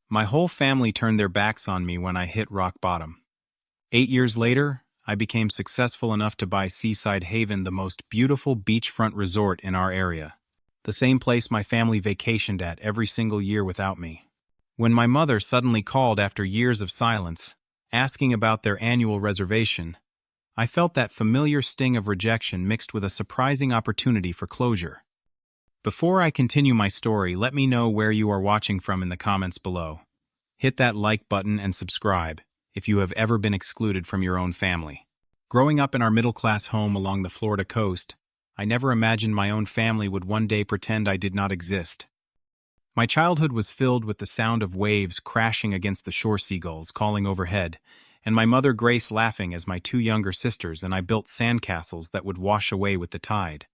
My whole family turned their backs on me when I hit rock bottom. 8 years later, I became successful enough to buy Seaside Haven, the most beautiful beachfront resort in our area. The same place my family vacationed at every single year without me. When my mother suddenly called after years of silence, asking about their annual reservation, I felt that familiar sting of rejection mixed with a surprising opportunity for closure. Before I continue my story, let me know where you are watching from in the comments below. Hit that like button and subscribe if you have ever been excluded from your own family. Growing up in our middle-class home along the Florida coast, I never imagined my own family would one day pretend I did not exist. My childhood was filled with the sound of waves crashing against the shore, seagulls calling overhead, and my mother Grace laughing as my two younger sisters and I built sandcastles that would wash away with the tide.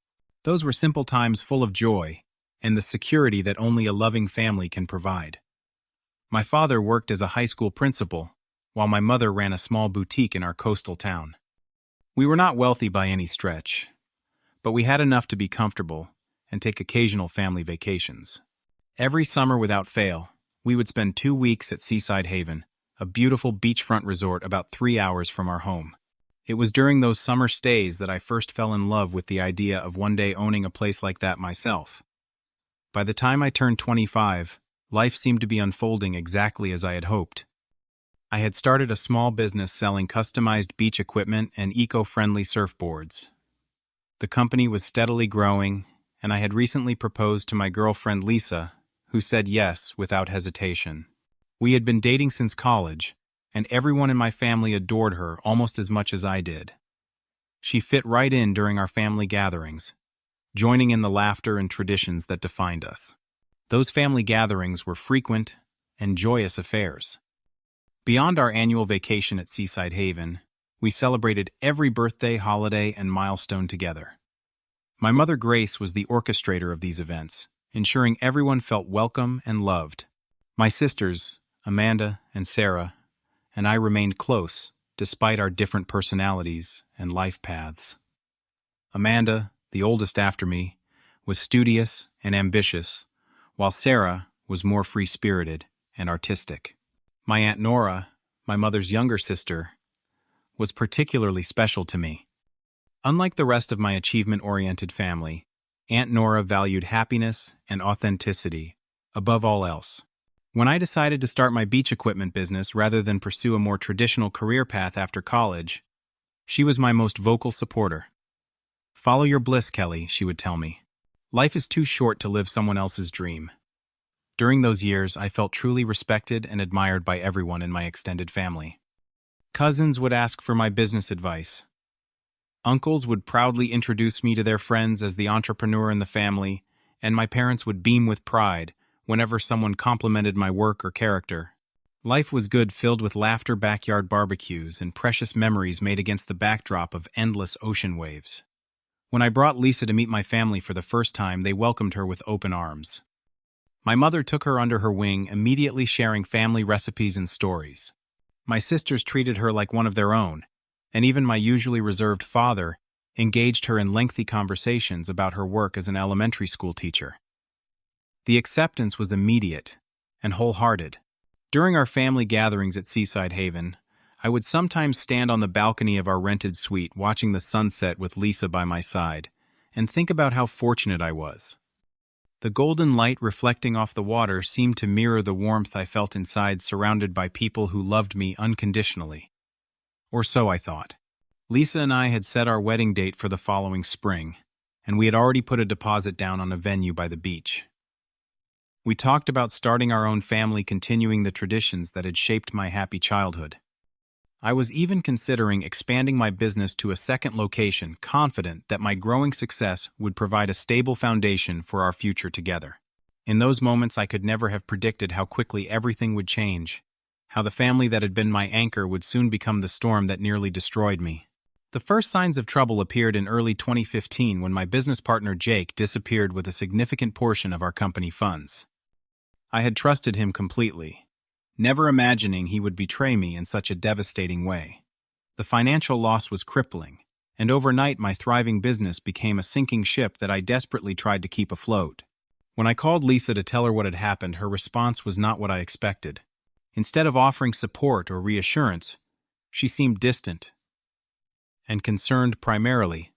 Those were simple times full of joy and the security that only a loving family can provide. My father worked as a high school principal, while my mother ran a small boutique in our coastal town. We were not wealthy by any stretch, but we had enough to be comfortable and take occasional family vacations. Every summer without fail, we would spend 2 weeks at Seaside Haven, a beautiful beachfront resort about 3 hours from our home. It was during those summer stays that I first fell in love with the idea of one day owning a place like that myself. By the time I turned 25, life seemed to be unfolding exactly as I had hoped. I had started a small business selling customized beach equipment and eco-friendly surfboards. The company was steadily growing, and I had recently proposed to my girlfriend Lisa, who said yes without hesitation. We had been dating since college, and everyone in my family adored her almost as much as I did. She fit right in during our family gatherings, joining in the laughter and traditions that defined us. Those family gatherings were frequent and joyous affairs. Beyond our annual vacation at Seaside Haven, we celebrated every birthday, holiday, and milestone together. My mother Grace was the orchestrator of these events, ensuring everyone felt welcome and loved. My sisters, Amanda and Sarah, and I remained close despite our different personalities and life paths. Amanda, the oldest after me, was studious and ambitious, while Sarah was more free-spirited and artistic. My Aunt Nora, my mother's younger sister, was particularly special to me. Unlike the rest of my achievement-oriented family, Aunt Nora valued happiness and authenticity above all else. When I decided to start my beach equipment business rather than pursue a more traditional career path after college, she was my most vocal supporter. "Follow your bliss, Kelly," she would tell me. "Life is too short to live someone else's dream." During those years, I felt truly respected and admired by everyone in my extended family. Cousins would ask for my business advice. Uncles would proudly introduce me to their friends as the entrepreneur in the family, and my parents would beam with pride whenever someone complimented my work or character. Life was good, filled with laughter, backyard barbecues, and precious memories made against the backdrop of endless ocean waves. When I brought Lisa to meet my family for the first time, they welcomed her with open arms. My mother took her under her wing, immediately sharing family recipes and stories. My sisters treated her like one of their own, and even my usually reserved father engaged her in lengthy conversations about her work as an elementary school teacher. The acceptance was immediate and wholehearted. During our family gatherings at Seaside Haven, I would sometimes stand on the balcony of our rented suite watching the sunset with Lisa by my side and think about how fortunate I was. The golden light reflecting off the water seemed to mirror the warmth I felt inside, surrounded by people who loved me unconditionally. Or so I thought. Lisa and I had set our wedding date for the following spring, and we had already put a deposit down on a venue by the beach. We talked about starting our own family, continuing the traditions that had shaped my happy childhood. I was even considering expanding my business to a second location, confident that my growing success would provide a stable foundation for our future together. In those moments, I could never have predicted how quickly everything would change, how the family that had been my anchor would soon become the storm that nearly destroyed me. The first signs of trouble appeared in early 2015 when my business partner Jake disappeared with a significant portion of our company funds. I had trusted him completely, never imagining he would betray me in such a devastating way. The financial loss was crippling, and overnight my thriving business became a sinking ship that I desperately tried to keep afloat. When I called Lisa to tell her what had happened, her response was not what I expected. Instead of offering support or reassurance, she seemed distant and concerned primarily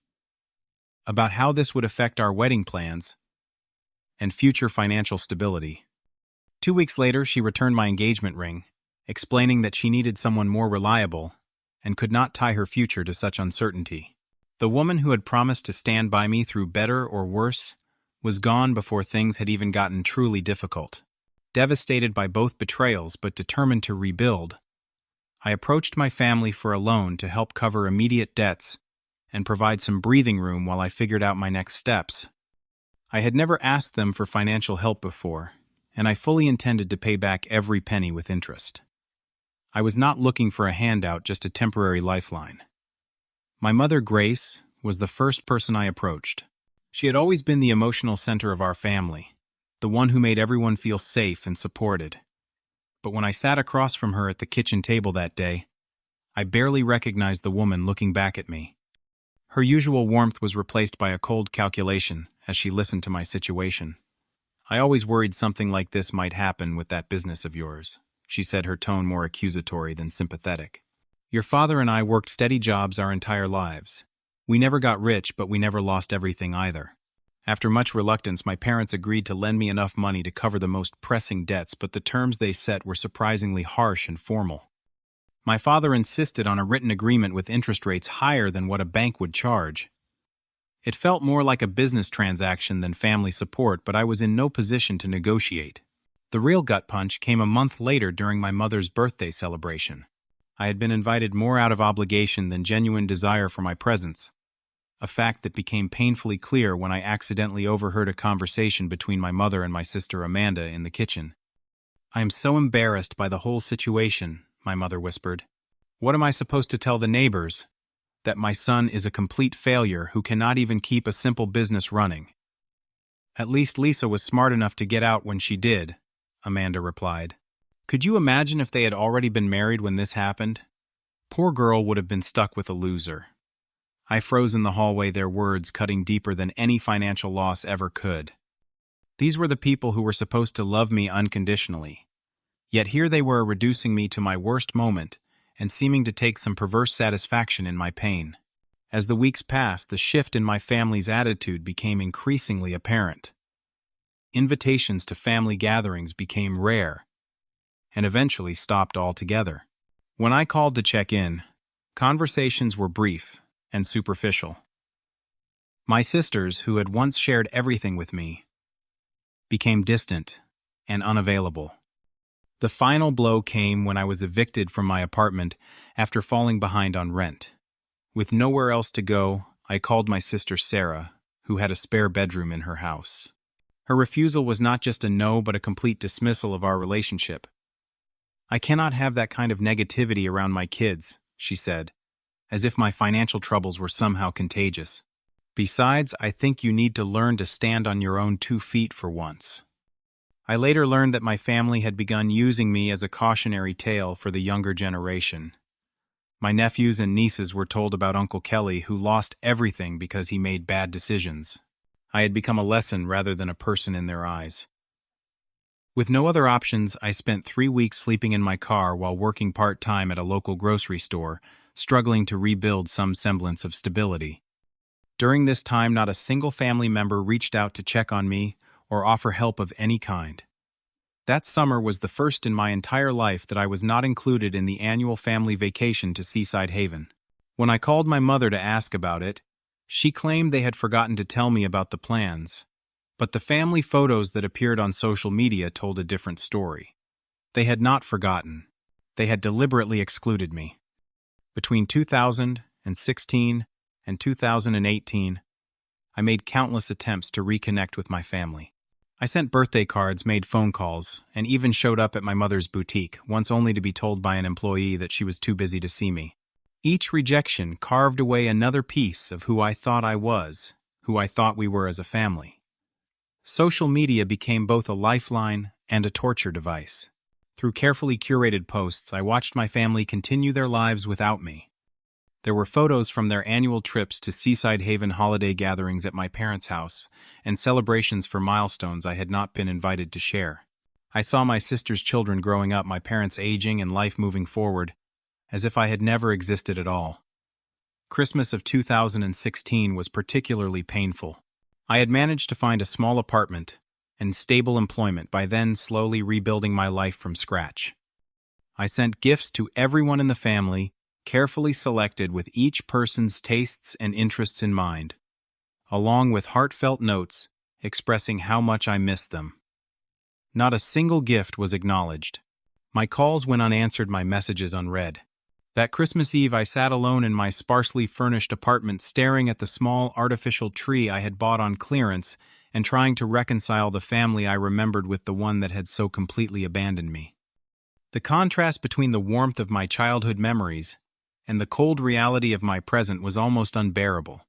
about how this would affect our wedding plans and future financial stability. 2 weeks later, she returned my engagement ring, explaining that she needed someone more reliable and could not tie her future to such uncertainty. The woman who had promised to stand by me through better or worse was gone before things had even gotten truly difficult. Devastated by both betrayals but determined to rebuild, I approached my family for a loan to help cover immediate debts and provide some breathing room while I figured out my next steps. I had never asked them for financial help before, and I fully intended to pay back every penny with interest. I was not looking for a handout, just a temporary lifeline. My mother, Grace, was the first person I approached. She had always been the emotional center of our family, the one who made everyone feel safe and supported. But when I sat across from her at the kitchen table that day, I barely recognized the woman looking back at me. Her usual warmth was replaced by a cold calculation as she listened to my situation. "I always worried something like this might happen with that business of yours," she said, her tone more accusatory than sympathetic. "Your father and I worked steady jobs our entire lives. We never got rich, but we never lost everything either. After much reluctance, my parents agreed to lend me enough money to cover the most pressing debts, but the terms they set were surprisingly harsh and formal. My father insisted on a written agreement with interest rates higher than what a bank would charge. It felt more like a business transaction than family support, but I was in no position to negotiate. The real gut punch came a month later during my mother's birthday celebration. I had been invited more out of obligation than genuine desire for my presence, a fact that became painfully clear when I accidentally overheard a conversation between my mother and my sister Amanda in the kitchen. "I am so embarrassed by the whole situation," my mother whispered. "What am I supposed to tell the neighbors? That my son is a complete failure who cannot even keep a simple business running?" "At least Lisa was smart enough to get out when she did," Amanda replied. "Could you imagine if they had already been married when this happened? Poor girl would have been stuck with a loser." I froze in the hallway, their words cutting deeper than any financial loss ever could. These were the people who were supposed to love me unconditionally. Yet here they were, reducing me to my worst moment and seeming to take some perverse satisfaction in my pain. As the weeks passed, the shift in my family's attitude became increasingly apparent. Invitations to family gatherings became rare and eventually stopped altogether. When I called to check in, conversations were brief and superficial. My sisters, who had once shared everything with me, became distant and unavailable. The final blow came when I was evicted from my apartment after falling behind on rent. With nowhere else to go, I called my sister Sarah, who had a spare bedroom in her house. Her refusal was not just a no, but a complete dismissal of our relationship. "I cannot have that kind of negativity around my kids," she said, as if my financial troubles were somehow contagious. "Besides, I think you need to learn to stand on your own 2 feet for once." I later learned that my family had begun using me as a cautionary tale for the younger generation. My nephews and nieces were told about Uncle Kelly, who lost everything because he made bad decisions. I had become a lesson rather than a person in their eyes. With no other options, I spent 3 weeks sleeping in my car while working part-time at a local grocery store, struggling to rebuild some semblance of stability. During this time, not a single family member reached out to check on me or offer help of any kind. That summer was the first in my entire life that I was not included in the annual family vacation to Seaside Haven. When I called my mother to ask about it, she claimed they had forgotten to tell me about the plans. But the family photos that appeared on social media told a different story. They had not forgotten. They had deliberately excluded me. Between 2016 and 2018, I made countless attempts to reconnect with my family. I sent birthday cards, made phone calls, and even showed up at my mother's boutique, once only to be told by an employee that she was too busy to see me. Each rejection carved away another piece of who I thought I was, who I thought we were as a family. Social media became both a lifeline and a torture device. Through carefully curated posts, I watched my family continue their lives without me. There were photos from their annual trips to Seaside Haven holiday gatherings at my parents' house, and celebrations for milestones I had not been invited to share. I saw my sister's children growing up, my parents aging, and life moving forward, as if I had never existed at all. Christmas of 2016 was particularly painful. I had managed to find a small apartment and stable employment by then, slowly rebuilding my life from scratch. I sent gifts to everyone in the family, carefully selected with each person's tastes and interests in mind, along with heartfelt notes expressing how much I missed them. Not a single gift was acknowledged. My calls went unanswered, my messages unread. That Christmas Eve, I sat alone in my sparsely furnished apartment, staring at the small artificial tree I had bought on clearance and trying to reconcile the family I remembered with the one that had so completely abandoned me. The contrast between the warmth of my childhood memories and the cold reality of my present was almost unbearable.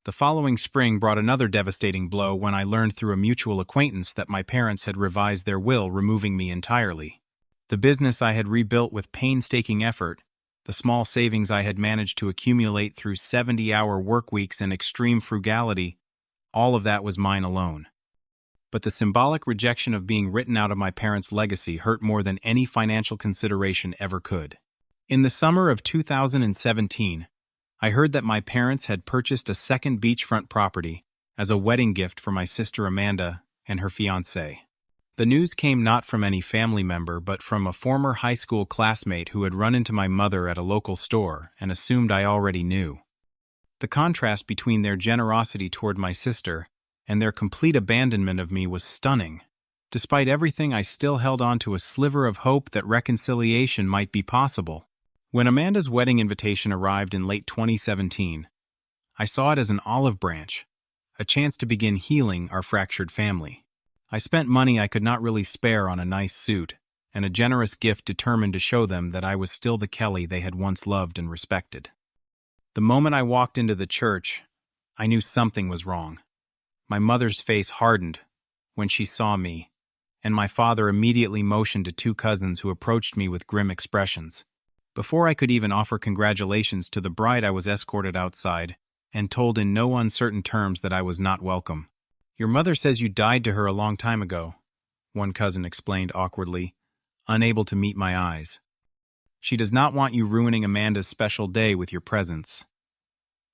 The following spring brought another devastating blow when I learned through a mutual acquaintance that my parents had revised their will, removing me entirely. The business I had rebuilt with painstaking effort, the small savings I had managed to accumulate through 70-hour work weeks and extreme frugality, all of that was mine alone. But the symbolic rejection of being written out of my parents' legacy hurt more than any financial consideration ever could. In the summer of 2017, I heard that my parents had purchased a second beachfront property as a wedding gift for my sister Amanda and her fiancé. The news came not from any family member but from a former high school classmate who had run into my mother at a local store and assumed I already knew. The contrast between their generosity toward my sister and their complete abandonment of me was stunning. Despite everything, I still held on to a sliver of hope that reconciliation might be possible. When Amanda's wedding invitation arrived in late 2017, I saw it as an olive branch, a chance to begin healing our fractured family. I spent money I could not really spare on a nice suit, and a generous gift determined to show them that I was still the Kelly they had once loved and respected. The moment I walked into the church, I knew something was wrong. My mother's face hardened when she saw me, and my father immediately motioned to two cousins who approached me with grim expressions. Before I could even offer congratulations to the bride, I was escorted outside and told in no uncertain terms that I was not welcome. "Your mother says you died to her a long time ago," one cousin explained awkwardly, unable to meet my eyes. "She does not want you ruining Amanda's special day with your presence."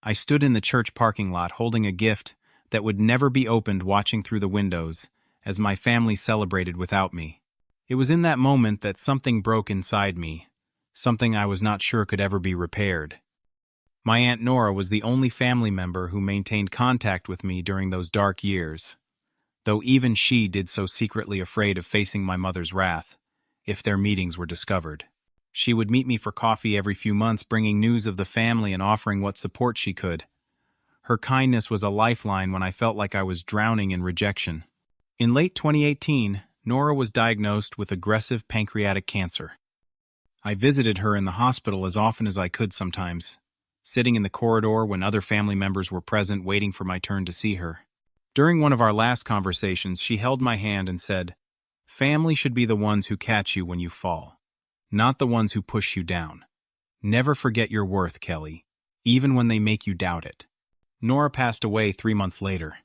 I stood in the church parking lot holding a gift that would never be opened, watching through the windows as my family celebrated without me. It was in that moment that something broke inside me, something I was not sure could ever be repaired. My Aunt Nora was the only family member who maintained contact with me during those dark years, though even she did so secretly, afraid of facing my mother's wrath if their meetings were discovered. She would meet me for coffee every few months, bringing news of the family and offering what support she could. Her kindness was a lifeline when I felt like I was drowning in rejection. In late 2018, Nora was diagnosed with aggressive pancreatic cancer. I visited her in the hospital as often as I could sometimes, sitting in the corridor when other family members were present, waiting for my turn to see her. During one of our last conversations, she held my hand and said, "Family should be the ones who catch you when you fall, not the ones who push you down. Never forget your worth, Kelly, even when they make you doubt it." Nora passed away 3 months later.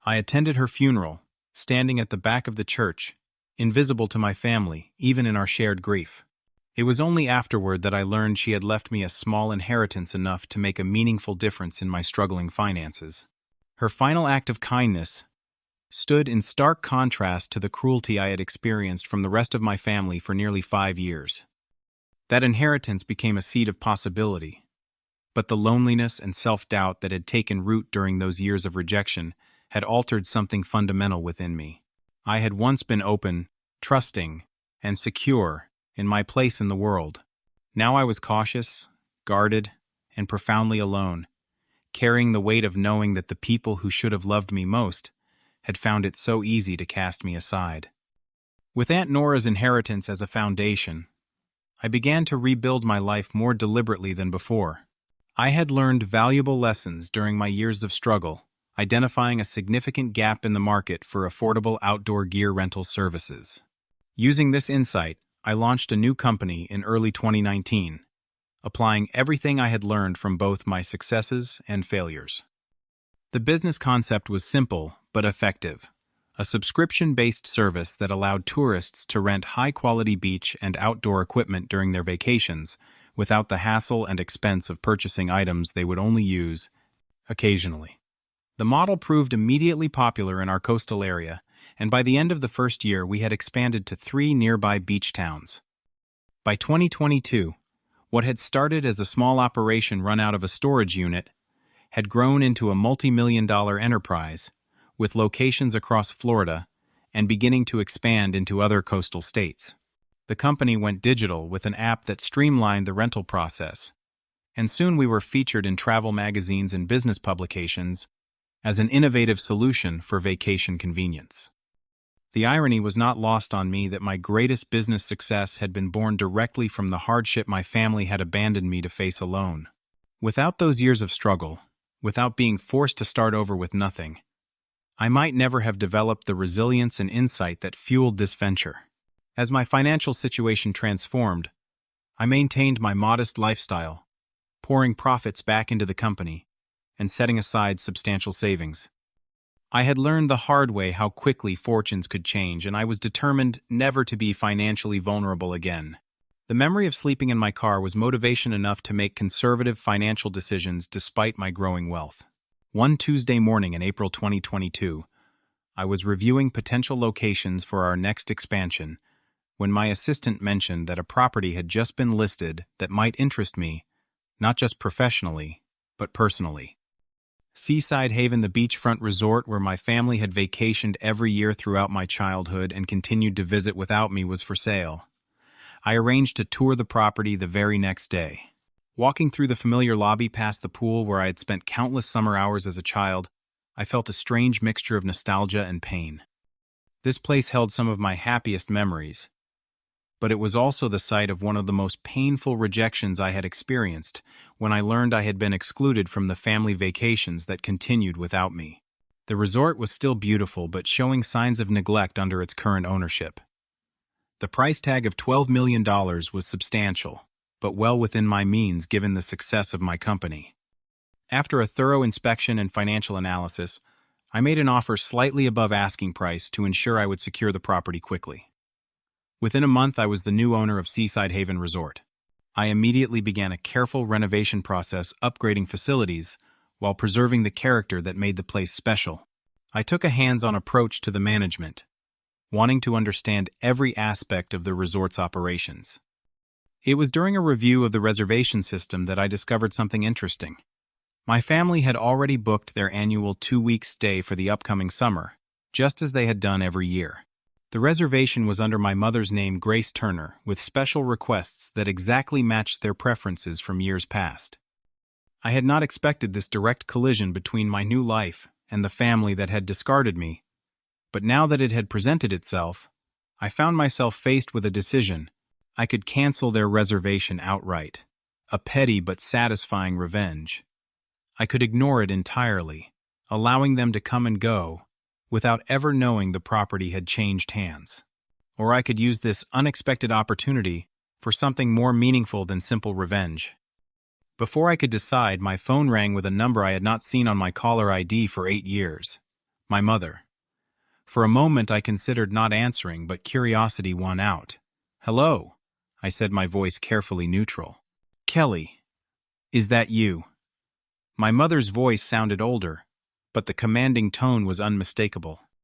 I attended her funeral, standing at the back of the church, invisible to my family, even in our shared grief. It was only afterward that I learned she had left me a small inheritance, enough to make a meaningful difference in my struggling finances. Her final act of kindness stood in stark contrast to the cruelty I had experienced from the rest of my family for nearly 5 years. That inheritance became a seed of possibility, but the loneliness and self-doubt that had taken root during those years of rejection had altered something fundamental within me. I had once been open, trusting, and secure in my place in the world. Now I was cautious, guarded, and profoundly alone, carrying the weight of knowing that the people who should have loved me most had found it so easy to cast me aside. With Aunt Nora's inheritance as a foundation, I began to rebuild my life more deliberately than before. I had learned valuable lessons during my years of struggle, identifying a significant gap in the market for affordable outdoor gear rental services. Using this insight, I launched a new company in early 2019, applying everything I had learned from both my successes and failures. The business concept was simple but effective. A subscription-based service that allowed tourists to rent high-quality beach and outdoor equipment during their vacations without the hassle and expense of purchasing items they would only use occasionally. The model proved immediately popular in our coastal area, and by the end of the first year we had expanded to 3 nearby beach towns. By 2022, what had started as a small operation run out of a storage unit had grown into a multi-million-dollar enterprise, with locations across Florida and beginning to expand into other coastal states. The company went digital with an app that streamlined the rental process, and soon we were featured in travel magazines and business publications as an innovative solution for vacation convenience. The irony was not lost on me that my greatest business success had been born directly from the hardship my family had abandoned me to face alone. Without those years of struggle, without being forced to start over with nothing, I might never have developed the resilience and insight that fueled this venture. As my financial situation transformed, I maintained my modest lifestyle, pouring profits back into the company and setting aside substantial savings. I had learned the hard way how quickly fortunes could change, and I was determined never to be financially vulnerable again. The memory of sleeping in my car was motivation enough to make conservative financial decisions despite my growing wealth. One Tuesday morning in April 2022, I was reviewing potential locations for our next expansion when my assistant mentioned that a property had just been listed that might interest me, not just professionally, but personally. Seaside Haven, the beachfront resort where my family had vacationed every year throughout my childhood and continued to visit without me, was for sale. I arranged to tour the property the very next day. Walking through the familiar lobby past the pool where I had spent countless summer hours as a child, I felt a strange mixture of nostalgia and pain. This place held some of my happiest memories, but it was also the site of one of the most painful rejections I had experienced when I learned I had been excluded from the family vacations that continued without me. The resort was still beautiful, but showing signs of neglect under its current ownership. The price tag of $12 million was substantial, but well within my means given the success of my company. After a thorough inspection and financial analysis, I made an offer slightly above asking price to ensure I would secure the property quickly. Within a month, I was the new owner of Seaside Haven Resort. I immediately began a careful renovation process, upgrading facilities while preserving the character that made the place special. I took a hands-on approach to the management, wanting to understand every aspect of the resort's operations. It was during a review of the reservation system that I discovered something interesting. My family had already booked their annual 2-week stay for the upcoming summer, just as they had done every year. The reservation was under my mother's name, Grace Turner, with special requests that exactly matched their preferences from years past. I had not expected this direct collision between my new life and the family that had discarded me, but now that it had presented itself, I found myself faced with a decision. I could cancel their reservation outright, a petty but satisfying revenge. I could ignore it entirely, allowing them to come and go, without ever knowing the property had changed hands. Or I could use this unexpected opportunity for something more meaningful than simple revenge. Before I could decide, my phone rang with a number I had not seen on my caller ID for 8 years. My mother. For a moment I considered not answering, but curiosity won out. "Hello," I said, my voice carefully neutral. "Kelly, is that you?" My mother's voice sounded older, but the commanding tone was unmistakable.